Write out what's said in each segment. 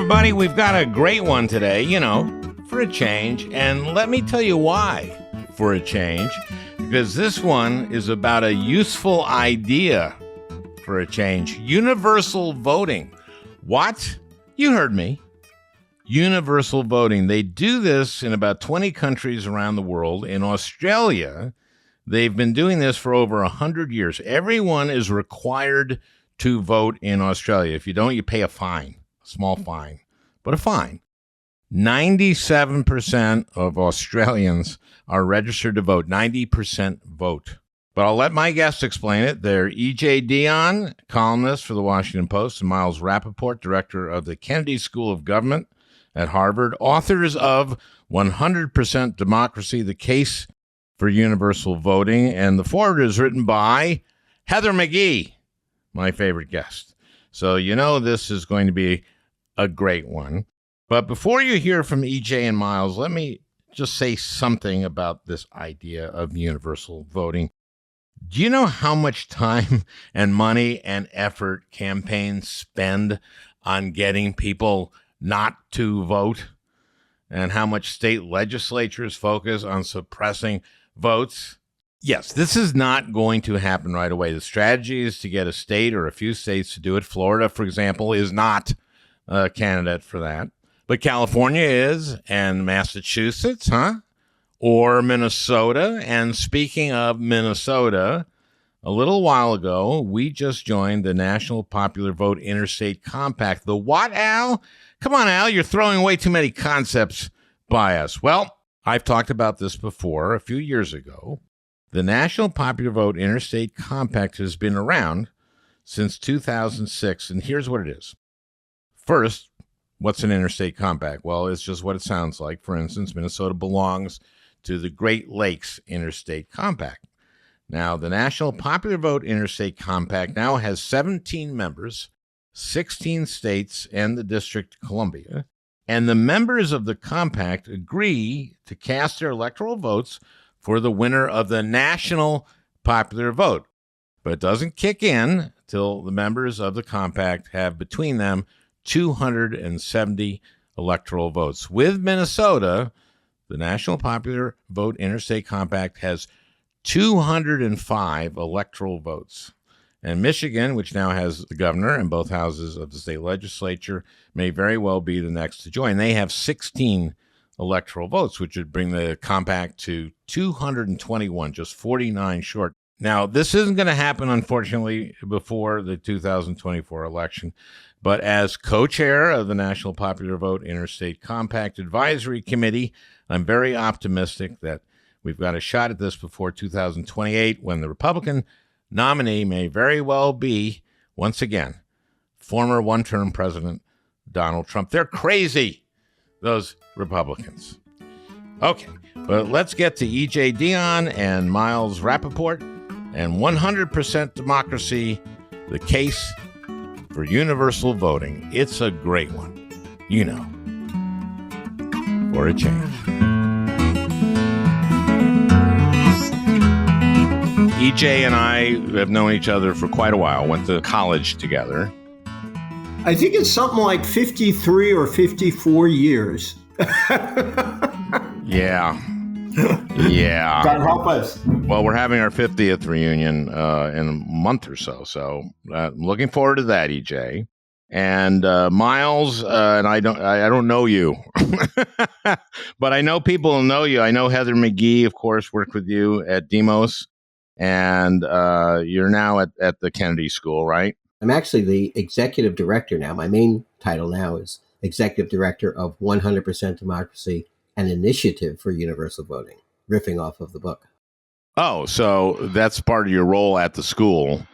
everybody. We've got a great one today, for a change. And let me tell you why, for a change. Because this one is about a useful idea for a change. Universal voting. What? You heard me. Universal voting. They do this in about 20 countries around the world. In Australia, they've been doing this for over 100 years. Everyone is required to vote in Australia. If you don't, you pay a fine, a small fine, but a fine. 97% of Australians are registered to vote. 90% vote. But I'll let my guests explain it. They're E.J. Dionne, columnist for the Washington Post, and Miles Rapoport, director of the Kennedy School of Government at Harvard, authors of 100% Democracy, The Case for Universal Voting. And the foreword is written by Heather McGhee, my favorite guest. So this is going to be a great one. But before you hear from EJ and Miles, let me just say something about this idea of universal voting. Do you know how much time and money and effort campaigns spend on getting people not to vote? And how much state legislatures focus on suppressing votes? Yes, this is not going to happen right away. The strategy is to get a state or a few states to do it. Florida, for example, is not a candidate for that. But California is, and Massachusetts, or Minnesota. And speaking of Minnesota, a little while ago, we just joined the National Popular Vote Interstate Compact. The what, Al? Come on, Al, you're throwing way too many concepts by us. Well, I've talked about this before a few years ago. The National Popular Vote Interstate Compact has been around since 2006, and here's what it is. First, what's an interstate compact? Well, it's just what it sounds like. For instance, Minnesota belongs to the Great Lakes Interstate Compact. Now, the National Popular Vote Interstate Compact now has 17 members, 16 states, and the District of Columbia. And the members of the compact agree to cast their electoral votes for the winner of the national popular vote. But it doesn't kick in till the members of the compact have between them 270 electoral votes. With Minnesota, the National Popular Vote Interstate Compact has 205 electoral votes. And Michigan, which now has the governor and both houses of the state legislature, may very well be the next to join. They have 16 electoral votes, which would bring the compact to 221, just 49 short. Now, this isn't going to happen, unfortunately, before the 2024 election. But as co-chair of the National Popular Vote Interstate Compact Advisory Committee, I'm very optimistic that we've got a shot at this before 2028, when the Republican nominee may very well be, once again, former one-term President Donald Trump. They're crazy, those Republicans. Okay, but let's get to E.J. Dionne and Miles Rapoport and 100% Democracy, the case for universal voting. It's a great one, for a change. EJ and I have known each other for quite a while, went to college together. I think it's something like 53 or 54 years. Yeah. God help us. Well, we're having our 50th reunion in a month or so. So I'm looking forward to that, EJ. And Miles, and I don't know you, but I know people who know you. I know Heather McGhee, of course, worked with you at Demos. And you're now at the Kennedy School, right? I'm actually the executive director now. My main title now is executive director of 100% Democracy, an initiative for universal voting, riffing off of the book. Oh, so that's part of your role at the school,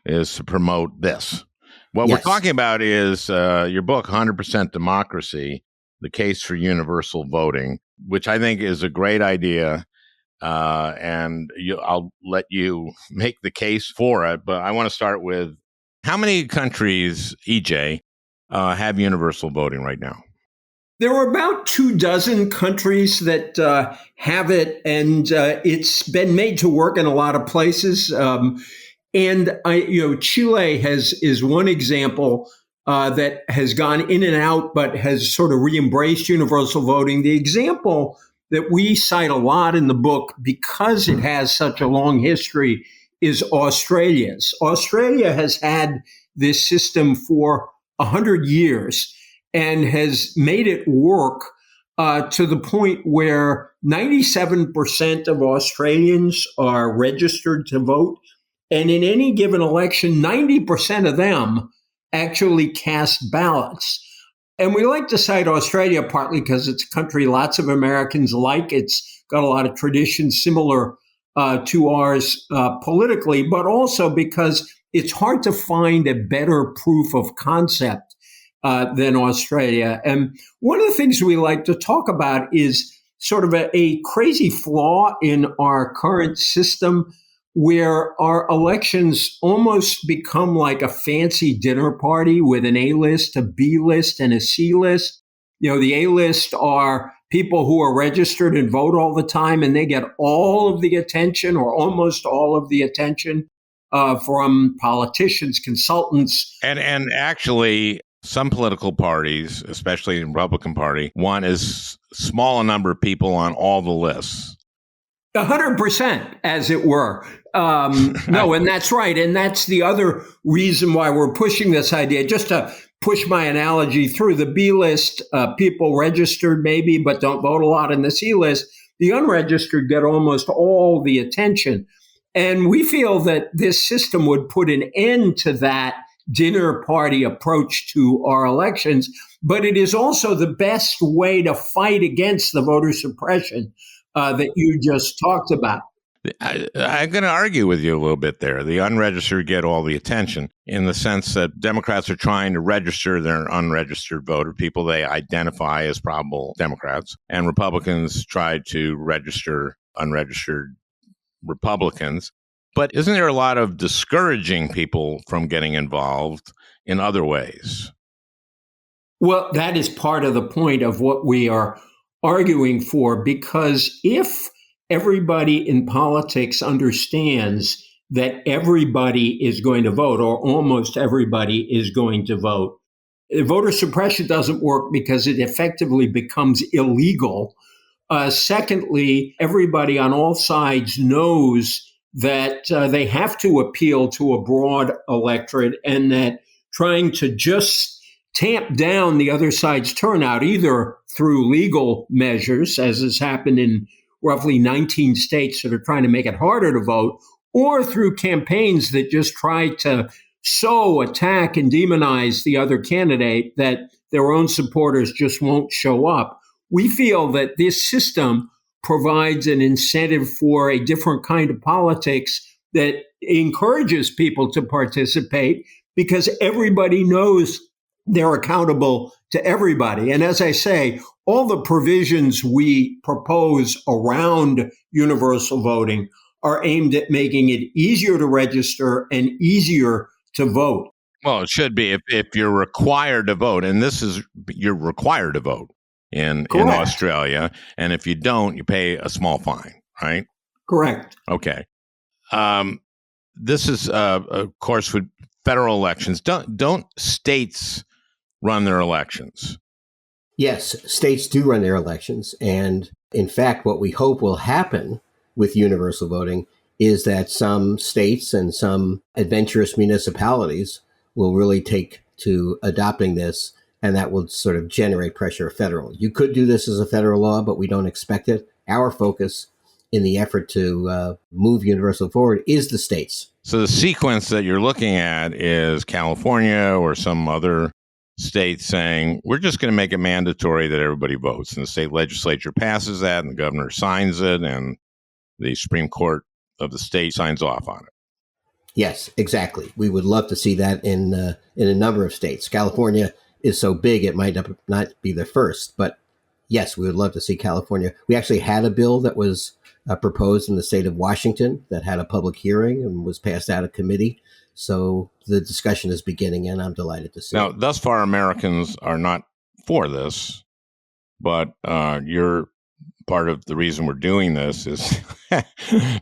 is to promote this. What Yes. we're talking about is your book, 100% Democracy, The Case for Universal Voting, which I think is a great idea. And I'll let you make the case for it. But I want to start with, how many countries, EJ, have universal voting right now? There are about 24 countries that have it, and it's been made to work in a lot of places. And Chile is one example that has gone in and out, but has sort of re-embraced universal voting. The example that we cite a lot in the book, because it has such a long history, is Australia's. Australia has had this system for 100 years and has made it work to the point where 97% of Australians are registered to vote. And in any given election, 90% of them actually cast ballots. And we like to cite Australia partly because it's a country lots of Americans like. It's got a lot of traditions similar to ours politically, but also because it's hard to find a better proof of concept than Australia. And one of the things we like to talk about is sort of a crazy flaw in our current system, where our elections almost become like a fancy dinner party with an A list, a B list, and a C list. The A list are people who are registered and vote all the time, and they get all of the attention or almost all of the attention from politicians, consultants. And actually, some political parties, especially the Republican Party, want as small a number of people on all the lists. 100%, as it were. No, and that's right. And that's the other reason why we're pushing this idea. Just to push my analogy through, the B list, people registered maybe, but don't vote a lot. In the C list, the unregistered get almost all the attention. And we feel that this system would put an end to that dinner party approach to our elections. But it is also the best way to fight against the voter suppression that you just talked about. I'm going to argue with you a little bit there. The unregistered get all the attention in the sense that Democrats are trying to register their unregistered voter, people they identify as probable Democrats, and Republicans try to register unregistered Republicans. But isn't there a lot of discouraging people from getting involved in other ways? Well, that is part of the point of what we are arguing for, because if everybody in politics understands that everybody is going to vote, or almost everybody is going to vote, voter suppression doesn't work because it effectively becomes illegal. Secondly, everybody on all sides knows that they have to appeal to a broad electorate, and that trying to just tamp down the other side's turnout, either through legal measures, as has happened in roughly 19 states that are trying to make it harder to vote, or through campaigns that just try to so attack and demonize the other candidate that their own supporters just won't show up. We feel that this system provides an incentive for a different kind of politics that encourages people to participate, because everybody knows they're accountable to everybody. And as I say, all the provisions we propose around universal voting are aimed at making it easier to register and easier to vote. Well, it should be if you're required to vote, and you're required to vote in Australia, and if you don't, you pay a small fine, right? Correct. Okay. This is, of course, with federal elections. Don't states run their elections? Yes, states do run their elections. And in fact, what we hope will happen with universal voting is that some states and some adventurous municipalities will really take to adopting this, and that will sort of generate pressure federal. You could do this as a federal law, but we don't expect it. Our focus in the effort to move universal forward is the states. So the sequence that you're looking at is California or some other state saying, we're just going to make it mandatory that everybody votes. And the state legislature passes that, and the governor signs it, and the Supreme Court of the state signs off on it. Yes, exactly. We would love to see that in a number of states. California is so big, it might not be the first. But yes, we would love to see California. We actually had a bill that was proposed in the state of Washington that had a public hearing and was passed out of committee. So the discussion is beginning, and I'm delighted to see Now, it. thus far, Americans are not for this, but you're part of the reason we're doing this is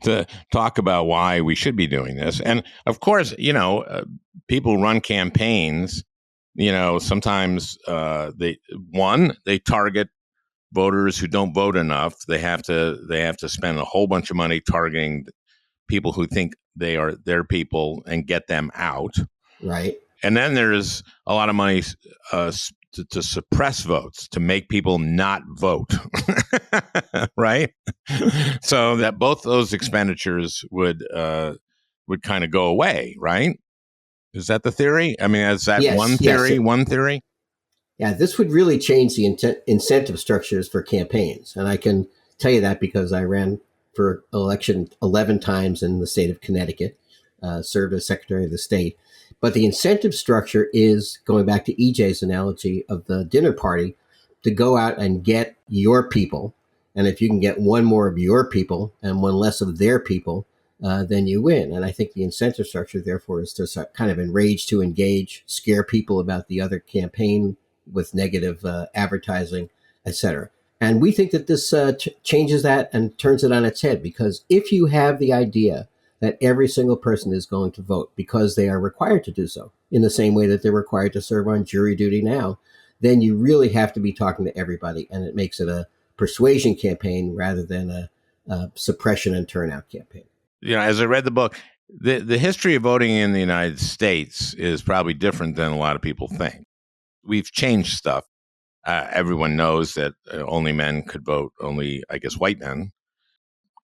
to talk about why we should be doing this. And of course, people run campaigns, sometimes they target voters who don't vote enough. They have to spend a whole bunch of money targeting people who think they are their people and get them out. Right. And then there's a lot of money to suppress votes, to make people not vote. Right. So that both those expenditures would kind of go away. Right. Is that the theory? I mean, is that one theory? Yes. One theory? Yeah, this would really change the incentive structures for campaigns. And I can tell you that because I ran for election 11 times in the state of Connecticut, served as Secretary of the State. But the incentive structure is, going back to EJ's analogy of the dinner party, to go out and get your people. And if you can get one more of your people and one less of their people, then you win. And I think the incentive structure, therefore, is to kind of enrage to engage, scare people about the other campaign with negative advertising, et cetera. And we think that this changes that and turns it on its head, because if you have the idea that every single person is going to vote because they are required to do so, in the same way that they're required to serve on jury duty now, then you really have to be talking to everybody. And it makes it a persuasion campaign rather than a suppression and turnout campaign. As I read the book, the history of voting in the United States is probably different than a lot of people think. We've changed stuff. Everyone knows that only men could vote, only, I guess, white men.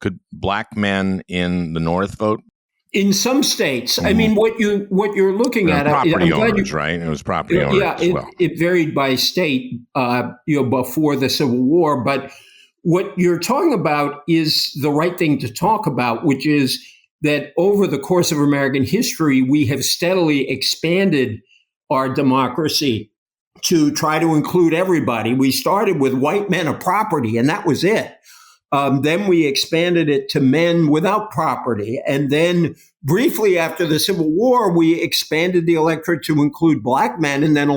Could black men in the North vote? In some states, I mean, what you're looking at, property owners, right? It was property owners as well. It varied by state, before the Civil War. But what you're talking about is the right thing to talk about, which is that over the course of American history, we have steadily expanded our democracy to try to include everybody. We started with white men of property, and that was it. Then we expanded it to men without property. And then briefly after the Civil War, we expanded the electorate to include black men. And then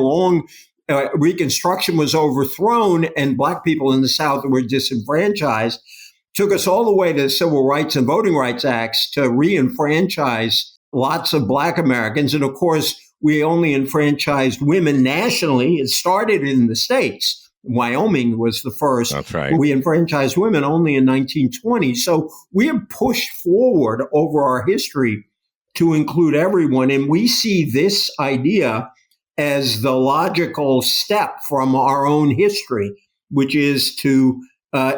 Reconstruction was overthrown and black people in the South were disenfranchised. Took us all the way to the Civil Rights and Voting Rights Acts to re-enfranchise lots of black Americans. And of course, we only enfranchised women nationally. It started in the states. Wyoming was the first. That's right. We enfranchised women only in 1920. So we have pushed forward over our history to include everyone. And we see this idea as the logical step from our own history, which is to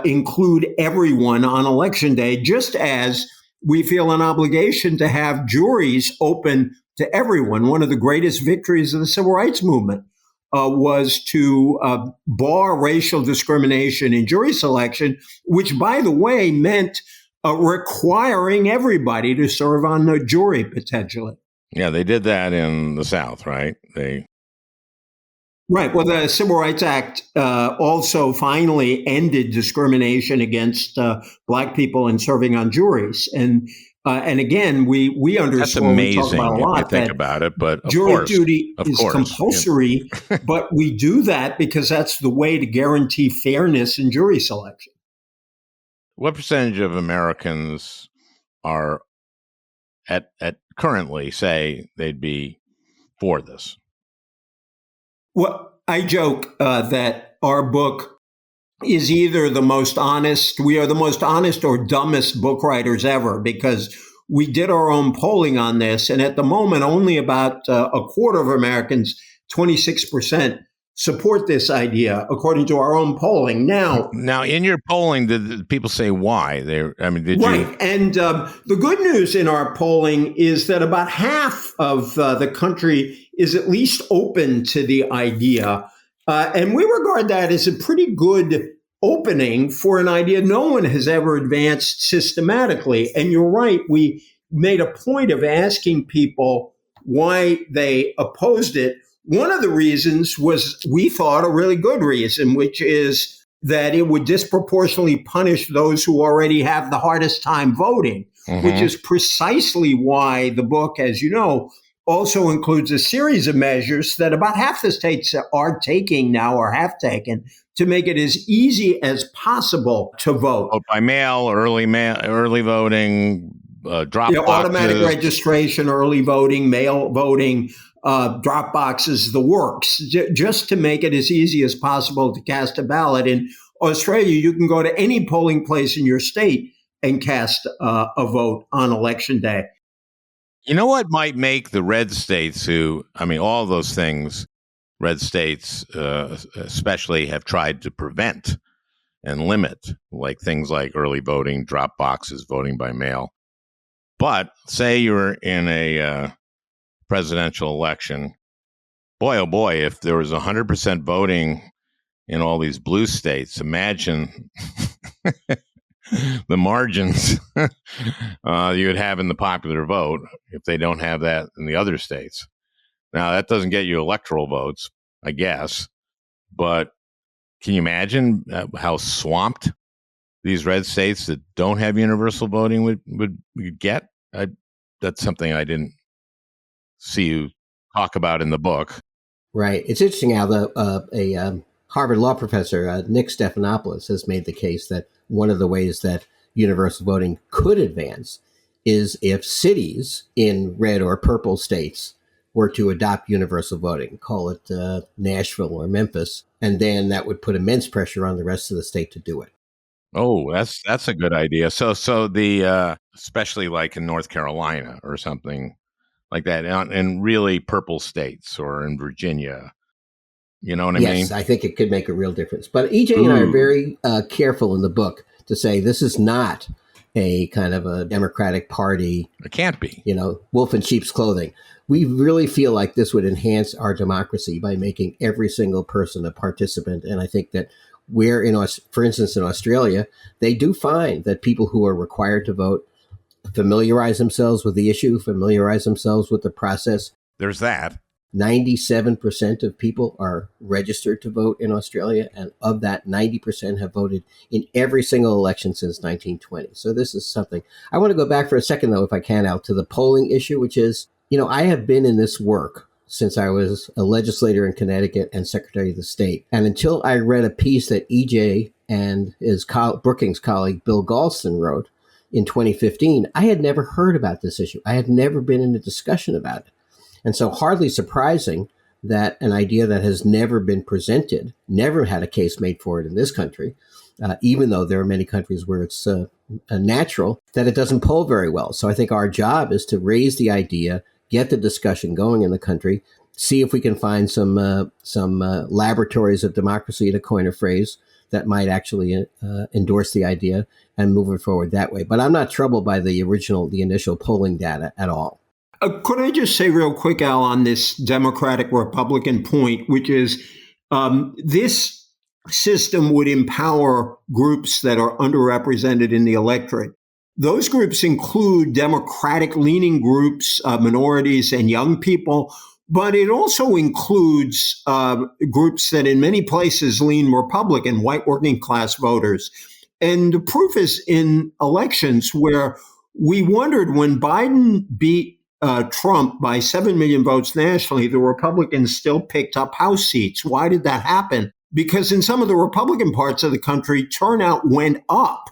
include everyone on Election Day, just as we feel an obligation to have juries open to everyone. One of the greatest victories of the Civil Rights Movement was to bar racial discrimination in jury selection, which, by the way, meant requiring everybody to serve on the jury potentially. Yeah, they did that in the South, right? Right. Well, the Civil Rights Act also finally ended discrimination against black people in serving on juries. And again, we understand. That's amazing. We talk about a lot, if you think about it, but jury duty is compulsory, but we do that because that's the way to guarantee fairness in jury selection. What percentage of Americans are at currently say they'd be for this? Well, I joke that our book is either the most honest, we are the most honest or dumbest book writers ever, because we did our own polling on this. And at the moment, only about a quarter of Americans, 26%, support this idea, according to our own polling. Now, in your polling, did people say why? Did right. you? And the good news in our polling is that about half of the country is at least open to the idea. And we regard that as a pretty good opening for an idea no one has ever advanced systematically. And you're right, we made a point of asking people why they opposed it. One of the reasons was, we thought, a really good reason, which is that it would disproportionately punish those who already have the hardest time voting, which is precisely why the book, as you know, also includes a series of measures that about half the states are taking now or have taken to make it as easy as possible to vote. Vote by mail, early voting, drop boxes. Automatic registration, early voting, mail voting, drop boxes, the works, just to make it as easy as possible to cast a ballot. In Australia, you can go to any polling place in your state and cast a vote on election day. You know what might make the red states all those things, red states especially have tried to prevent and limit, like things like early voting, drop boxes, voting by mail. But say you're in a presidential election, boy, oh boy, if there was 100% voting in all these blue states, imagine the margins you would have in the popular vote if they don't have that in the other states. Now, that doesn't get you electoral votes, I guess, but can you imagine how swamped these red states that don't have universal voting would get? That's something I didn't see you talk about in the book. Right. It's interesting how a Harvard law professor, Nick Stephanopoulos, has made the case that one of the ways that universal voting could advance is if cities in red or purple states were to adopt universal voting, call it Nashville or Memphis, and then that would put immense pressure on the rest of the state to do it. Oh, that's a good idea. So the especially like in North Carolina or something like that, in really purple states or in Virginia, you know what I mean? Yes, I think it could make a real difference. But EJ and I are very careful in the book to say this is not a kind of a Democratic Party. It can't be. Wolf in sheep's clothing. We really feel like this would enhance our democracy by making every single person a participant. And I think that for instance, in Australia, they do find that people who are required to vote familiarize themselves with the issue, familiarize themselves with the process. There's that. 97% of people are registered to vote in Australia, and of that, 90% have voted in every single election since 1920. So this is something. I want to go back for a second, though, if I can, Al, to the polling issue, which is, I have been in this work since I was a legislator in Connecticut and Secretary of the State. And until I read a piece that EJ and his Brookings colleague Bill Galston wrote in 2015, I had never heard about this issue. I had never been in a discussion about it. And so hardly surprising that an idea that has never been presented, never had a case made for it in this country, even though there are many countries where it's natural, that it doesn't poll very well. So I think our job is to raise the idea, get the discussion going in the country, see if we can find some laboratories of democracy, to coin a phrase, that might actually endorse the idea and move it forward that way. But I'm not troubled by the initial polling data at all. Could I just say real quick, Al, on this Democratic-Republican point, which is this system would empower groups that are underrepresented in the electorate. Those groups include Democratic-leaning groups, minorities, and young people, but it also includes groups that in many places lean Republican, white working-class voters. And the proof is in elections where we wondered when Biden beat Trump by 7 million votes nationally, the Republicans still picked up House seats. Why did that happen? Because in some of the Republican parts of the country, turnout went up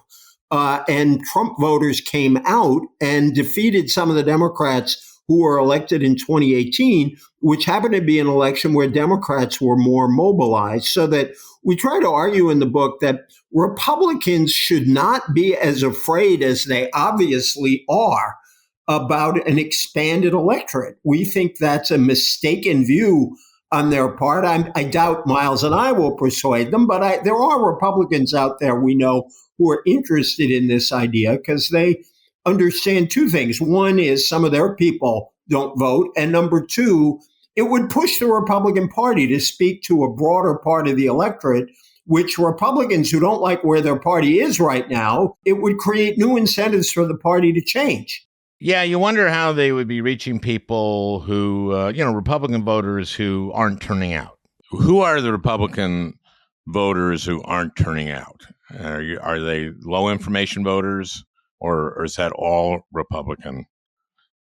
and Trump voters came out and defeated some of the Democrats who were elected in 2018, which happened to be an election where Democrats were more mobilized. So that we try to argue in the book that Republicans should not be as afraid as they obviously are about an expanded electorate. We think that's a mistaken view on their part. I doubt Miles and I will persuade them, but there are Republicans out there we know who are interested in this idea because they understand two things. One is some of their people don't vote. And number two, it would push the Republican Party to speak to a broader part of the electorate, which Republicans who don't like where their party is right now, it would create new incentives for the party to change. Yeah, you wonder how they would be reaching people who, Republican voters who aren't turning out. Who are the Republican voters who aren't turning out? Are they low information voters, or is that all Republican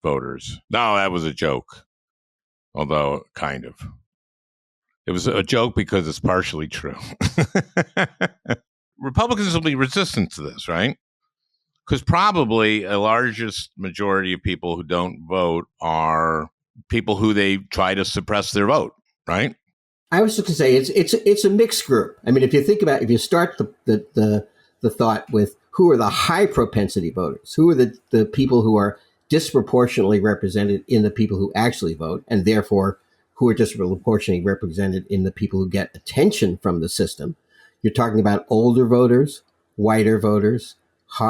voters? No, that was a joke, although kind of. It was a joke because it's partially true. Republicans will be resistant to this, right? Because probably a largest majority of people who don't vote are people who they try to suppress their vote, right? I was just going to say it's a mixed group. I mean, if you start the thought with who are the high propensity voters, who are the people who are disproportionately represented in the people who actually vote, and therefore who are disproportionately represented in the people who get attention from the system. You're talking about older voters, whiter voters,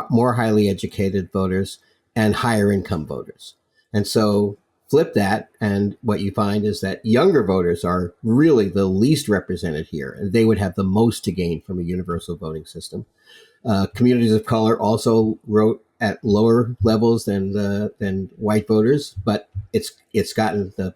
more highly educated voters, and higher income voters. And so flip that, and what you find is that younger voters are really the least represented here, and they would have the most to gain from a universal voting system. Communities of color also vote at lower levels than white voters, but it's gotten the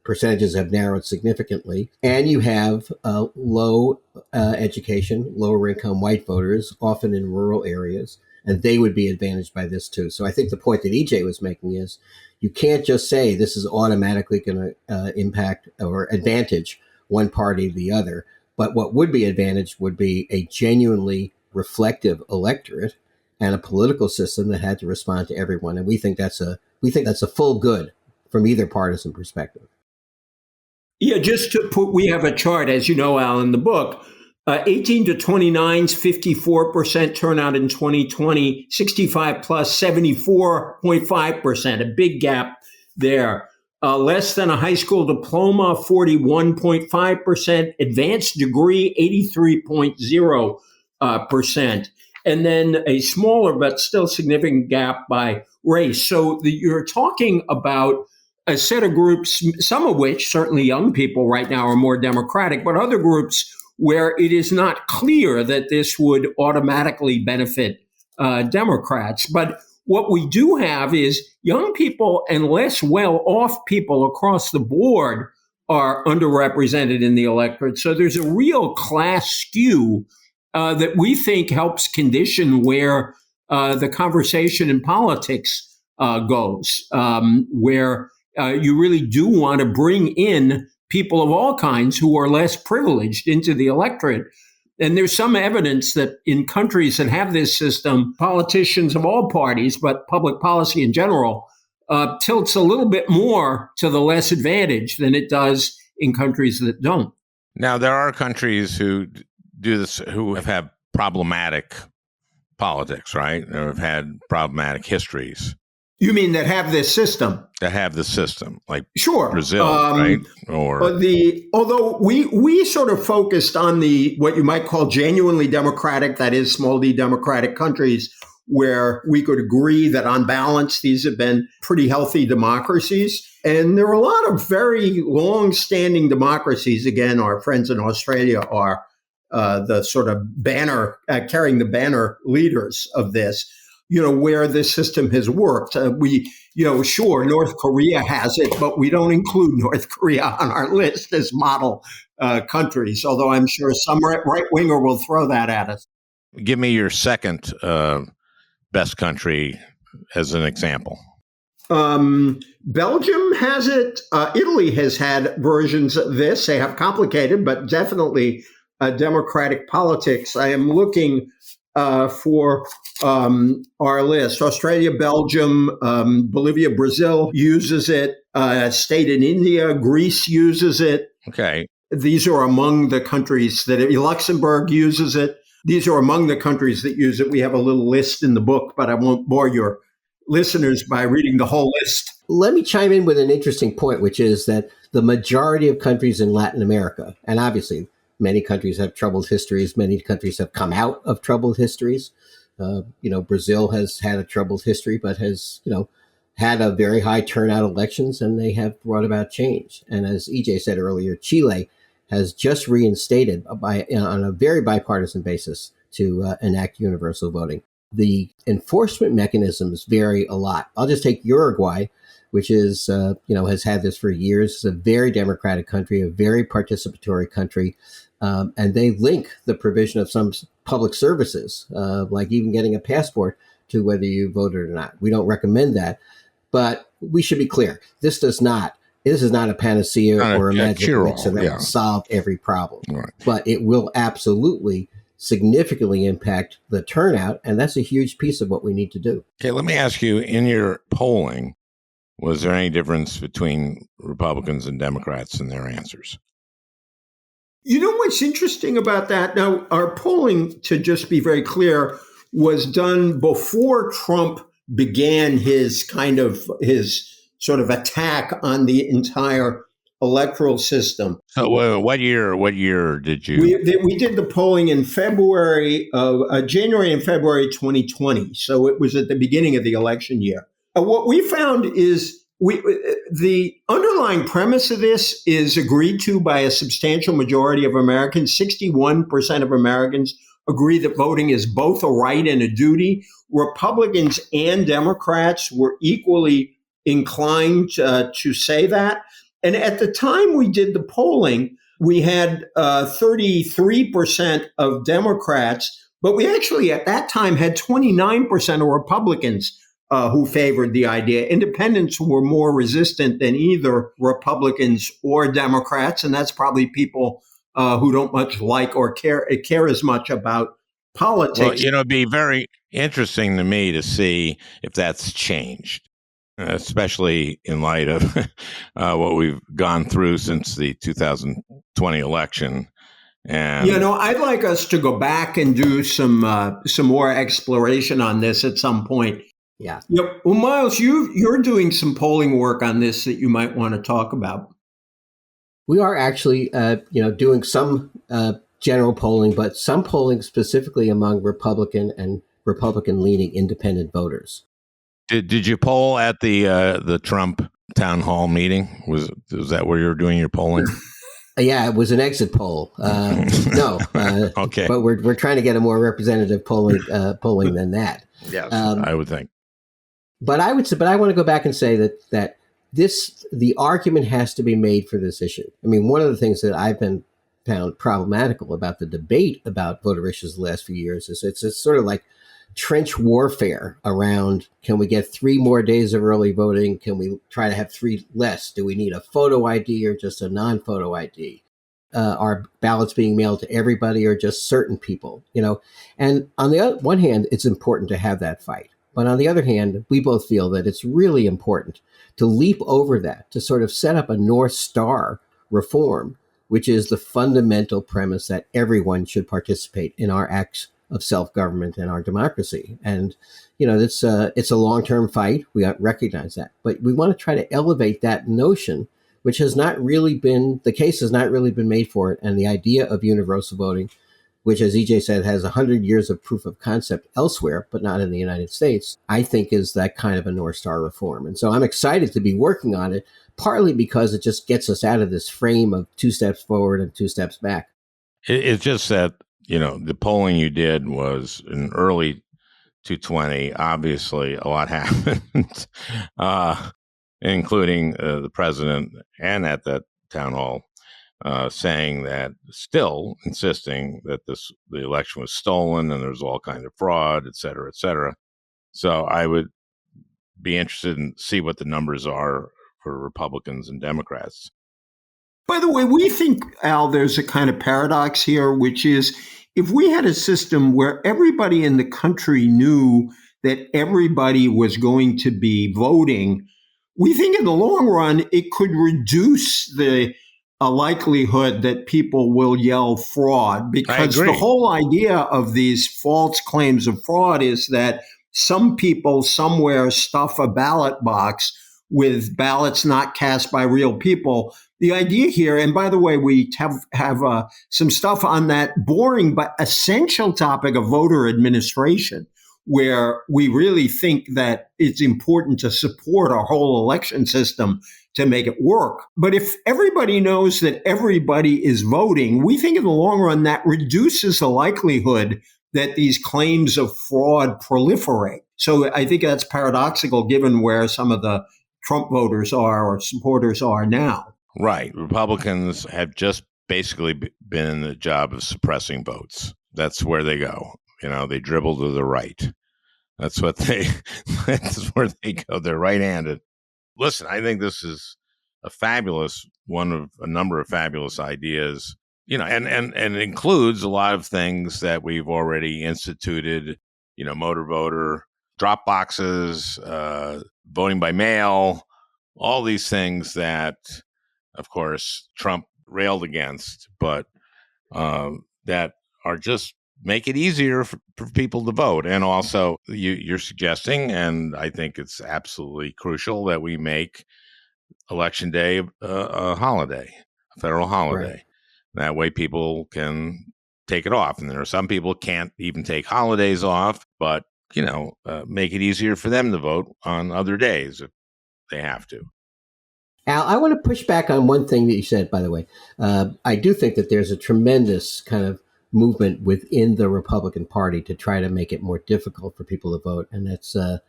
percentages have narrowed significantly. And you have low education, lower income white voters, often in rural areas, and they would be advantaged by this too. So I think the point that EJ was making is you can't just say this is automatically going to impact or advantage one party or the other. But what would be advantaged would be a genuinely reflective electorate and a political system that had to respond to everyone. And we think that's a full good from either partisan perspective. Yeah, just to put, we have a chart, as you know, Al, in the book. 18 to 29's 54% turnout in 2020, 65 plus 74.5%, a big gap there. Less than a high school diploma, 41.5%, advanced degree, 83.0%. And then a smaller but still significant gap by race. So you're talking about a set of groups, some of which, certainly young people right now, are more Democratic, but other groups where it is not clear that this would automatically benefit Democrats. But what we do have is young people and less well-off people across the board are underrepresented in the electorate. So there's a real class skew that we think helps condition where the conversation in politics goes, where you really do want to bring in people of all kinds who are less privileged into the electorate. And there's some evidence that in countries that have this system, politicians of all parties, but public policy in general, tilts a little bit more to the less advantage than it does in countries that don't. Now, there are countries who do this, who have had problematic politics, right? Or have had problematic histories. You mean that have this system? That have the system, like sure. Brazil, right? Or although we sort of focused on the what you might call genuinely democratic, that is small d democratic countries, where we could agree that on balance these have been pretty healthy democracies. And there are a lot of very long-standing democracies. Again, our friends in Australia are the sort of banner carrying the banner leaders of this. Where this system has worked. Sure, North Korea has it, but we don't include North Korea on our list as model countries, although I'm sure some right-winger will throw that at us. Give me your second best country as an example. Belgium has it. Italy has had versions of this. They have complicated, but definitely democratic politics. I am looking for our list. Australia, Belgium, Bolivia, Brazil uses it. State in India, Greece uses it. Okay. These are among the countries that Luxembourg uses it. These are among the countries that use it. We have a little list in the book, but I won't bore your listeners by reading the whole list. Let me chime in with an interesting point, which is that the majority of countries in Latin America, and obviously many countries have troubled histories. Many countries have come out of troubled histories. Brazil has had a troubled history, but has, had a very high turnout elections, and they have brought about change. And as EJ said earlier, Chile has just reinstated on a very bipartisan basis to enact universal voting. The enforcement mechanisms vary a lot. I'll just take Uruguay, which is, has had this for years. It's a very democratic country, a very participatory country. And they link the provision of some public services, like even getting a passport, to whether you voted or not. We don't recommend that, but we should be clear. This is not a panacea or a magic elixir that will solve every problem, right. But it will absolutely significantly impact the turnout, and that's a huge piece of what we need to do. Okay, let me ask you, in your polling, Was there any difference between Republicans and Democrats in their answers? You know what's interesting about that? Now, our polling, to just be very clear, was done before Trump began his sort of attack on the entire electoral system. So, what year did you? We did the polling in January and February 2020. So it was at the beginning of the election year. What we found is the underlying premise of this is agreed to by a substantial majority of Americans. 61% of Americans agree that voting is both a right and a duty. Republicans and Democrats were equally inclined to say that. And at the time we did the polling, we had 33% of Democrats, but we actually at that time had 29% of Republicans who favored the idea. Independents were more resistant than either Republicans or Democrats, and that's probably people who don't much like or care as much about politics. Well, it'd be very interesting to me to see if that's changed, especially in light of what we've gone through since the 2020 election. And I'd like us to go back and do some more exploration on this at some point. Yeah. Yep. Well, Miles, you're doing some polling work on this that you might want to talk about. We are actually, doing some general polling, but some polling specifically among Republican and Republican-leaning independent voters. Did you poll at the Trump town hall meeting? Was that where you were doing your polling? Yeah, it was an exit poll. No, okay, but we're trying to get a more representative polling than that. Yes, I would think. But I want to go back and say that the argument has to be made for this issue. I mean, one of the things that I've found problematical about the debate about voter issues the last few years is it's sort of like trench warfare around, can we get 3 more days of early voting? Can we try to have 3 less? Do we need a photo ID or just a non-photo ID? Are ballots being mailed to everybody or just certain people? And on the one hand, it's important to have that fight. But on the other hand, we both feel that it's really important to leap over that, to sort of set up a North Star reform, which is the fundamental premise that everyone should participate in our acts of self-government and our democracy. And, it's a long-term fight. We recognize that. But we want to try to elevate that notion, which has not really been, the case has not really been made for it. And the idea of universal voting, which, as EJ said, has 100 years of proof of concept elsewhere, but not in the United States, I think is that kind of a North Star reform. And so I'm excited to be working on it, partly because it just gets us out of this frame of 2 steps forward and 2 steps back. It's just that, the polling you did was in early 2020. Obviously, a lot happened, including the president and at that town hall saying that, still insisting that the election was stolen and there's all kinds of fraud, et cetera, et cetera. So I would be interested in see what the numbers are for Republicans and Democrats. By the way, we think, Al, there's a kind of paradox here, which is if we had a system where everybody in the country knew that everybody was going to be voting, we think in the long run, it could reduce the likelihood that people will yell fraud, because the whole idea of these false claims of fraud is that some people somewhere stuff a ballot box with ballots not cast by real people. The idea here, and by the way, we have some stuff on that boring but essential topic of voter administration, where we really think that it's important to support our whole election system to make it work. But if everybody knows that everybody is voting, we think in the long run that reduces the likelihood that these claims of fraud proliferate. So I think that's paradoxical given where some of the Trump voters are or supporters are now. Right. Republicans have just basically been in the job of suppressing votes. That's where they go. They dribble to the right. That's where they go. They're right-handed. Listen, I think this is one of a number of fabulous ideas, and it includes a lot of things that we've already instituted, motor voter, drop boxes, voting by mail, all these things that, of course, Trump railed against, but that are just make it easier for people to vote. And also, you're suggesting, and I think it's absolutely crucial, that we make Election Day a holiday, a federal holiday. Right. That way people can take it off. And there are some people can't even take holidays off, but, make it easier for them to vote on other days if they have to. Al, I want to push back on one thing that you said, by the way. I do think that there's a tremendous kind of movement within the Republican Party to try to make it more difficult for people to vote, and that's a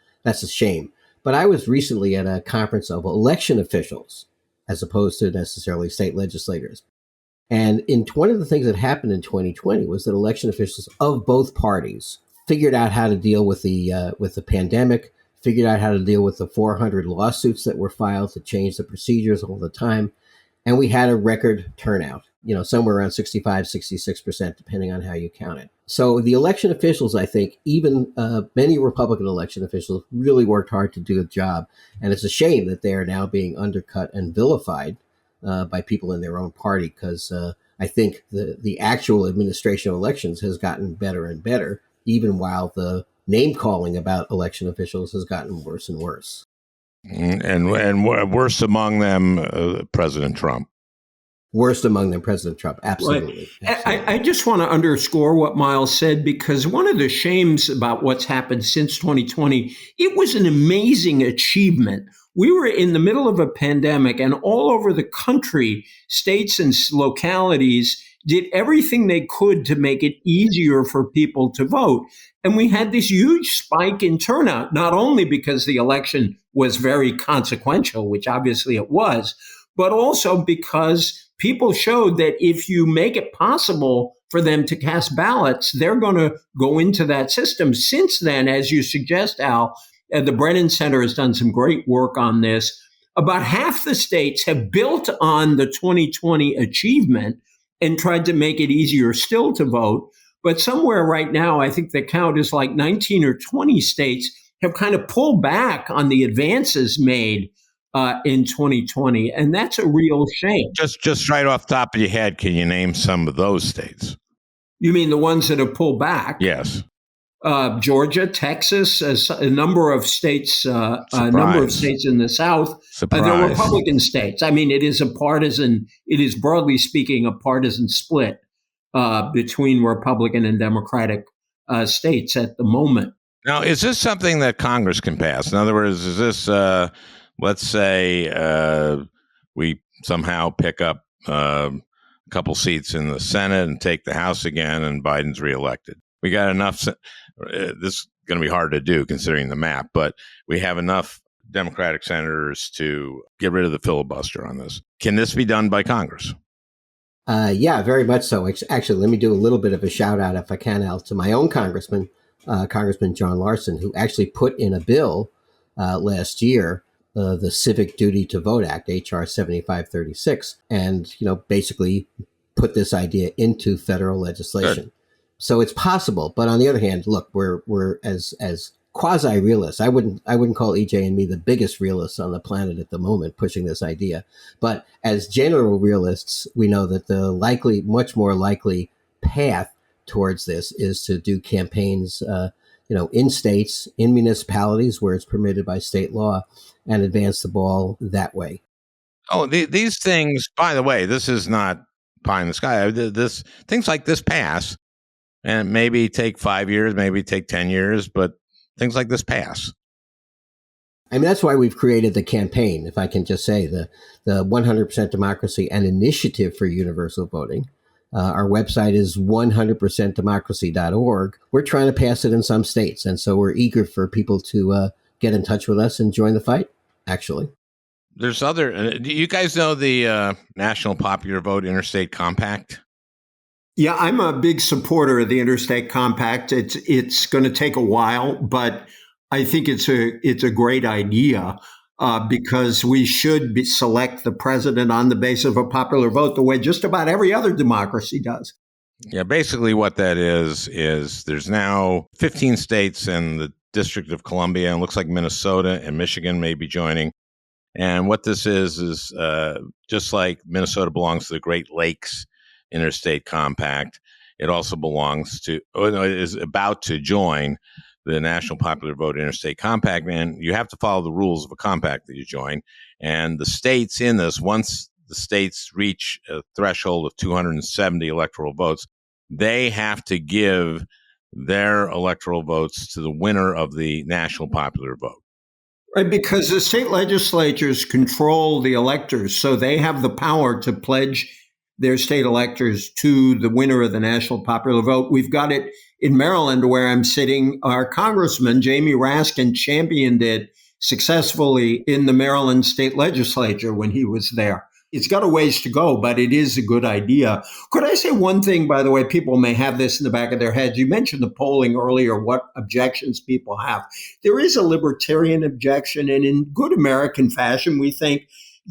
shame. But I was recently at a conference of election officials, as opposed to necessarily state legislators. And one of the things that happened in 2020 was that election officials of both parties figured out how to deal with the pandemic, figured out how to deal with the 400 lawsuits that were filed to change the procedures all the time. And we had a record turnout, somewhere around 65, 66%, depending on how you count it. So the election officials, I think, even many Republican election officials really worked hard to do a job. And it's a shame that they are now being undercut and vilified by people in their own party, because I think the actual administration of elections has gotten better and better, even while the name calling about election officials has gotten worse and worse. And worst among them, President Trump. Worst among them, President Trump. Absolutely. Right. Absolutely. I just want to underscore what Miles said, because one of the shames about what's happened since 2020, it was an amazing achievement. We were in the middle of a pandemic, and all over the country, states and localities did everything they could to make it easier for people to vote. And we had this huge spike in turnout, not only because the election was very consequential, which obviously it was, but also because people showed that if you make it possible for them to cast ballots, they're going to go into that system. Since then, as you suggest, Al, the Brennan Center has done some great work on this. About half the states have built on the 2020 achievement and tried to make it easier still to vote. But somewhere right now, I think the count is like 19 or 20 states have kind of pulled back on the advances made in 2020. And that's a real shame. Just right off the top of your head, can you name some of those states? You mean the ones that have pulled back? Yes. Georgia, Texas, a number of states, in the South. They're Republican states. I mean, it is broadly speaking, a partisan split between Republican and Democratic states at the moment. Now, is this something that Congress can pass? In other words, is this, let's say we somehow pick up a couple seats in the Senate and take the House again, and Biden's reelected. We got enough. This is going to be hard to do considering the map, but we have enough Democratic senators to get rid of the filibuster on this. Can this be done by Congress? Yeah, very much so. Actually, let me do a little bit of a shout out, if I can, Al, to my own congressman, Congressman John Larson, who actually put in a bill last year, the Civic Duty to Vote Act, HR 7536, and basically put this idea into federal legislation. Good. So it's possible, but on the other hand, look, we're as quasi realists. I wouldn't call EJ and me the biggest realists on the planet at the moment pushing this idea, but as general realists, we know that the much more likely path towards this is to do campaigns, in states, in municipalities where it's permitted by state law, and advance the ball that way. Oh, these things, by the way, this is not pie in the sky. Things like this pass. And maybe take 5 years, maybe take 10 years, but things like this pass. I mean, that's why we've created the campaign, if I can just say, the 100% Democracy and Initiative for Universal Voting. Our website is 100%democracy.org. We're trying to pass it in some states, and so we're eager for people to get in touch with us and join the fight, actually. There's do you guys know the National Popular Vote Interstate Compact? Yeah, I'm a big supporter of the Interstate Compact. It's going to take a while, but I think it's a great idea because we should select the president on the basis of a popular vote, the way just about every other democracy does. Yeah, basically what that is there's now 15 states and the District of Columbia, and it looks like Minnesota and Michigan may be joining. And what this is just like Minnesota belongs to the Great Lakes Interstate Compact, it also is about to join the National Popular Vote Interstate Compact. And you have to follow the rules of a compact that you join. And the states in this, once the states reach a threshold of 270 electoral votes, they have to give their electoral votes to the winner of the national popular vote. Right, because the state legislatures control the electors, so they have the power to pledge their state electors to the winner of the national popular vote. We've got it in Maryland, where I'm sitting. Our congressman, Jamie Raskin, championed it successfully in the Maryland state legislature when he was there. It's got a ways to go, but it is a good idea. Could I say one thing, by the way? People may have this in the back of their heads. You mentioned the polling earlier, what objections people have. There is a libertarian objection, and in good American fashion, we think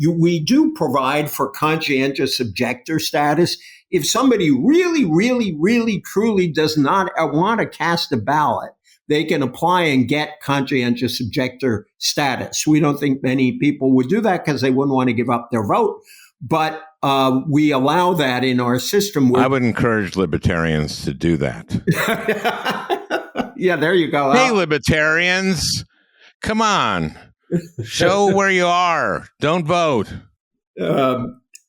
we do provide for conscientious objector status. If somebody really, really, really, truly does not want to cast a ballot, they can apply and get conscientious objector status. We don't think many people would do that because they wouldn't want to give up their vote. But we allow that in our system. I would encourage libertarians to do that. Yeah, there you go. Hey, libertarians, come on. Show where you are. Don't vote.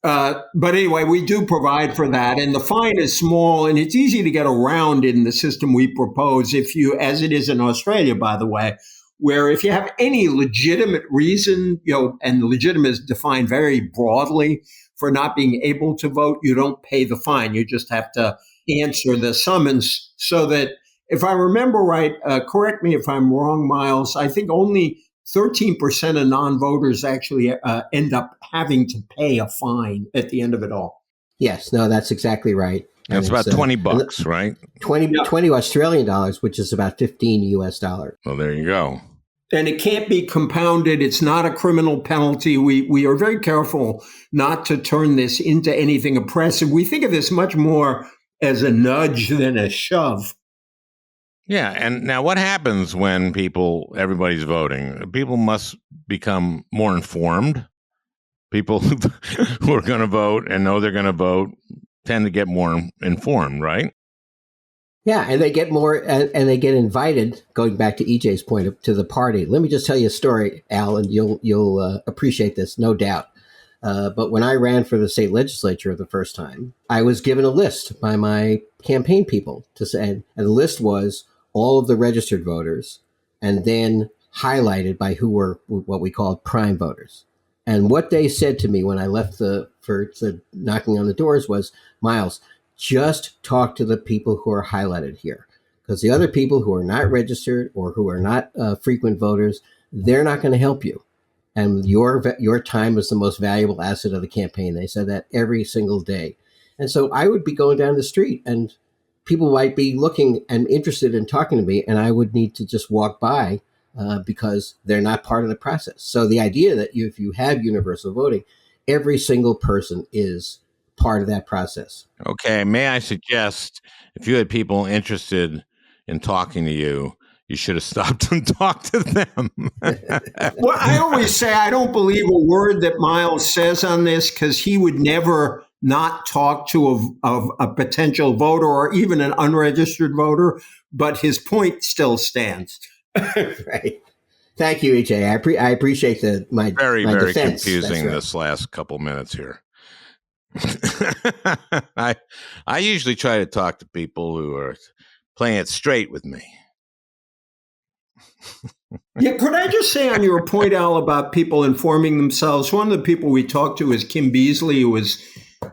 But anyway, we do provide for that, and the fine is small, and it's easy to get around in the system we propose. If you, as it is in Australia, by the way, where if you have any legitimate reason, and legitimate is defined very broadly for not being able to vote, you don't pay the fine. You just have to answer the summons. So that, if I remember right, correct me if I'm wrong, Miles, I think only 13% of non-voters actually end up having to pay a fine at the end of it all. Yes, no, that's exactly right. And it's about $20, right? 20 Australian dollars, which is about 15 US dollars. Well, there you go. And it can't be compounded. It's not a criminal penalty. We are very careful not to turn this into anything oppressive. We think of this much more as a nudge than a shove. Yeah, and now what happens when everybody's voting? People must become more informed. People who are going to vote and know they're going to vote tend to get more informed, right? Yeah, and they get more, and they get invited, going back to EJ's point, to the party. Let me just tell you a story, Al, and you'll appreciate this, no doubt. But when I ran for the state legislature the first time, I was given a list by my campaign people to say, and the list was all of the registered voters, and then highlighted by who were what we called prime voters. And what they said to me when I left for knocking on the doors was, Miles, just talk to the people who are highlighted here, because the other people who are not registered or who are not frequent voters, they're not going to help you. And your time is the most valuable asset of the campaign. They said that every single day. And so I would be going down the street and people might be looking and interested in talking to me, and I would need to just walk by because they're not part of the process. So the idea that if you have universal voting, every single person is part of that process. Okay. May I suggest, if you had people interested in talking to you, you should have stopped and talked to them. Well, I always say I don't believe a word that Miles says on this, because he would never not talk to a potential voter or even an unregistered voter, but his point still stands. Right. Thank you, EJ. I appreciate my very defense. Confusing right. This last couple minutes here. I usually try to talk to people who are playing it straight with me. Yeah, could I just say on your point, Al, about people informing themselves? One of the people we talked to is Kim Beazley, who was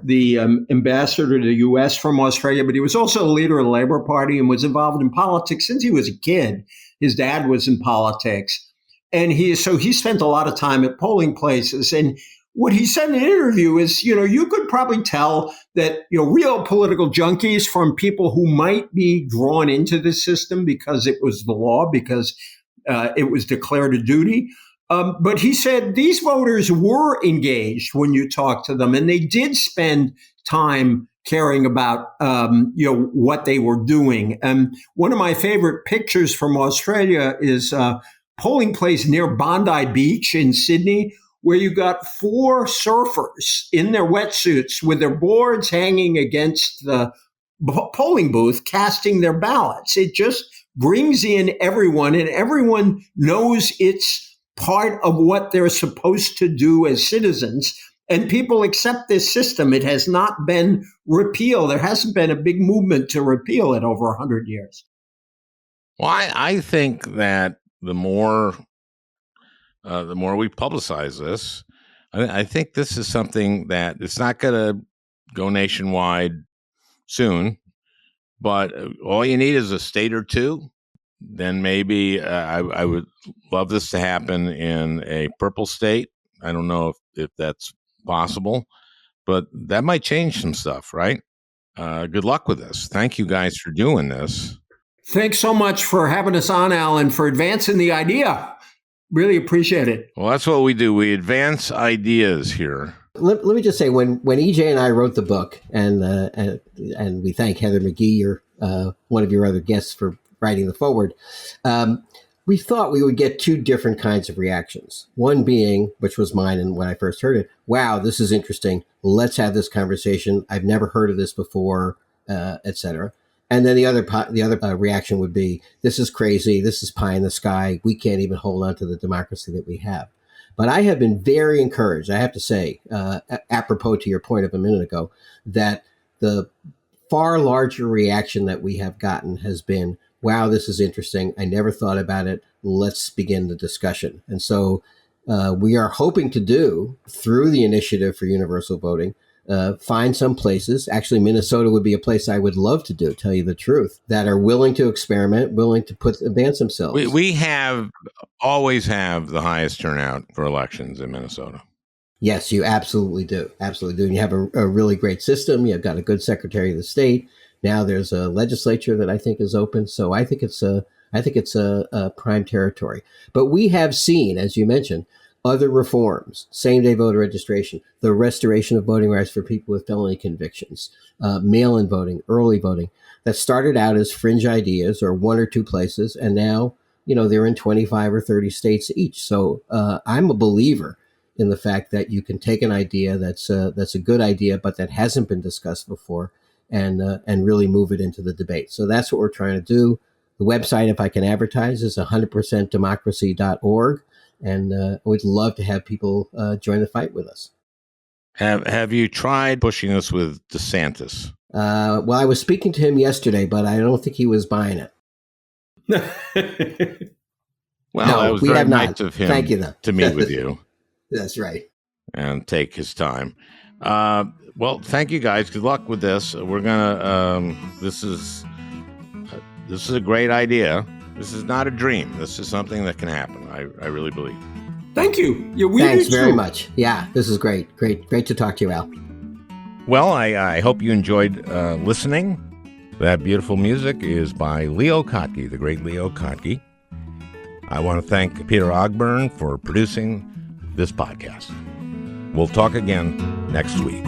the ambassador to the U.S. from Australia, but he was also a leader of the Labour Party and was involved in politics since he was a kid. His dad was in politics. And he spent a lot of time at polling places. And what he said in an interview is, you could probably tell that, real political junkies from people who might be drawn into the system because it was the law, because it was declared a duty. But he said these voters were engaged when you talk to them, and they did spend time caring about, what they were doing. And one of my favorite pictures from Australia is a polling place near Bondi Beach in Sydney, where you got four surfers in their wetsuits with their boards hanging against the polling booth casting their ballots. It just brings in everyone, and everyone knows it's part of what they're supposed to do as citizens. And people accept this system. It has not been repealed. There hasn't been a big movement to repeal it over 100 years. Well, I think that the more we publicize this, I think this is something that it's not going to go nationwide soon, but all you need is a state or two. Then maybe I would love this to happen in a purple state. I don't know if that's possible, but that might change some stuff, right? Good luck with this. Thank you guys for doing this. Thanks so much for having us on, Alan, for advancing the idea. Really appreciate it. Well, that's what we do. We advance ideas here. Let me just say, when EJ and I wrote the book, and we thank Heather McGee, one of your other guests, for writing the foreword, we thought we would get two different kinds of reactions. One being, which was mine and when I first heard it, wow, this is interesting. Let's have this conversation. I've never heard of this before, etc. And then the other reaction would be, this is crazy. This is pie in the sky. We can't even hold on to the democracy that we have. But I have been very encouraged, I have to say, apropos to your point of a minute ago, that the far larger reaction that we have gotten has been, wow, this is interesting. I never thought about it. Let's begin the discussion. And so we are hoping to do, through the Initiative for Universal Voting, find some places, actually Minnesota would be a place I would love to do, tell you the truth, that are willing to experiment, willing to advance themselves. We always have the highest turnout for elections in Minnesota. Yes, you absolutely do. Absolutely do. And you have a really great system. You've got a good Secretary of the State. Now there's a legislature that I think is open. So I think it's a prime territory. But we have seen, as you mentioned, other reforms, same-day voter registration, the restoration of voting rights for people with felony convictions, mail-in voting, early voting, that started out as fringe ideas or one or two places, and now, they're in 25 or 30 states each. So I'm a believer in the fact that you can take an idea that's a good idea, but that hasn't been discussed before, and really move it into the debate. So that's what we're trying to do. The website, if I can advertise, is 100%democracy.org. And we'd love to have people join the fight with us. Have you tried pushing this with DeSantis? Well, I was speaking to him yesterday, but I don't think he was buying it. Well, no, it was we very have nice not. of him Thank you, though. to meet with you. That's right. And take his time. Well, thank you guys. Good luck with this. We're gonna. This is a great idea. This is not a dream. This is something that can happen. I really believe. Thank you. Yeah, Thanks very much. Yeah, this is great. Great to talk to you, Al. Well, I hope you enjoyed listening. That beautiful music is by Leo Kottke, the great Leo Kottke. I want to thank Peter Ogburn for producing this podcast. We'll talk again next week.